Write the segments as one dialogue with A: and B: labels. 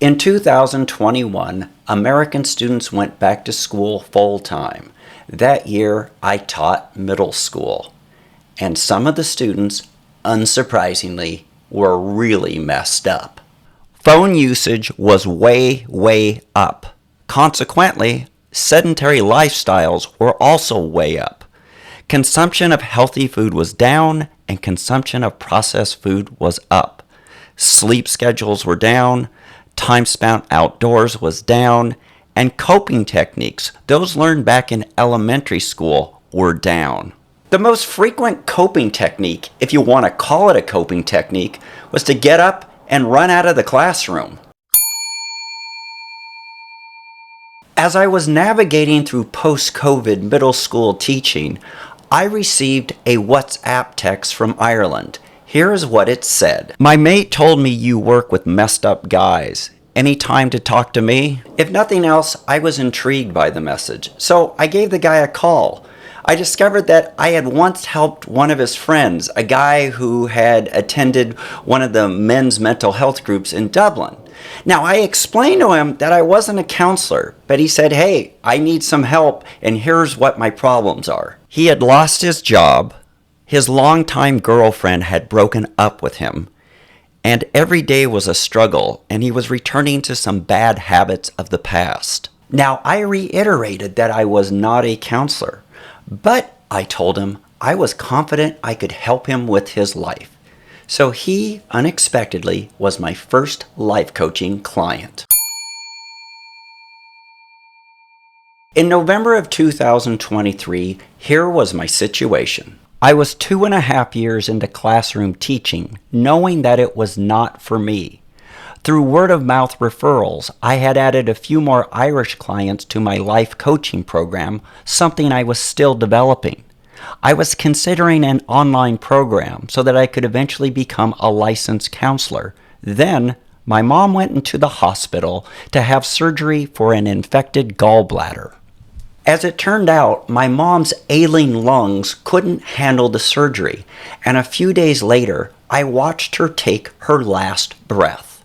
A: In 2021, American students went back to school full-time. That year, I taught middle school. And some of the students, unsurprisingly, were really messed up. Phone usage was way up. Consequently, sedentary lifestyles were also way up. Consumption of healthy food was down, and consumption of processed food was up. Sleep schedules were down, time spent outdoors was down, and coping techniques, those learned back in elementary school, were down. The most frequent coping technique, if you want to call it a coping technique, was to get up and run out of the classroom. As I was navigating through post-COVID middle school teaching, I received a WhatsApp text from Ireland. Here is what it said. My mate told me you work with messed up guys. Any time to talk to me? If nothing else, I was intrigued by the message, so I gave the guy a call. I discovered that I had once helped one of his friends, a guy who had attended one of the men's mental health groups in Dublin. Now, I explained to him that I wasn't a counselor, but he said, hey, I need some help, and here's what my problems are. He had lost his job. His longtime girlfriend had broken up with him, and every day was a struggle, and he was returning to some bad habits of the past. Now, I reiterated that I was not a counselor, but I told him I was confident I could help him with his life. So he, unexpectedly, was my first life coaching client. In November of 2023, here was my situation. I was 2.5 years into classroom teaching, knowing that it was not for me. Through word-of-mouth referrals, I had added a few more Irish clients to my life coaching program, something I was still developing. I was considering an online program so that I could eventually become a licensed counselor. Then, my mom went into the hospital to have surgery for an infected gallbladder. As it turned out, my mom's ailing lungs couldn't handle the surgery, and a few days later, I watched her take her last breath.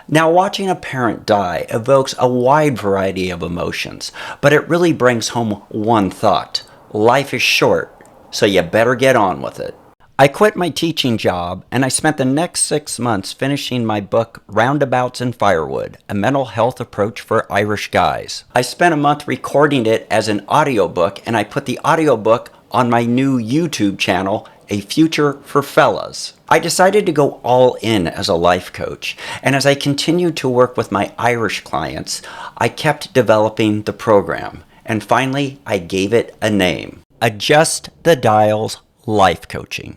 A: Now, watching a parent die evokes a wide variety of emotions, but it really brings home one thought. Life is short, so you better get on with it. I quit my teaching job, and I spent the next 6 months finishing my book, Roundabouts and Firewood, a mental health approach for Irish guys. I spent a month recording it as an audiobook, and I put the audiobook on my new YouTube channel, A Future for Fellas. I decided to go all in as a life coach, and as I continued to work with my Irish clients, I kept developing the program, and finally I gave it a name. Adjust the Dials Life Coaching.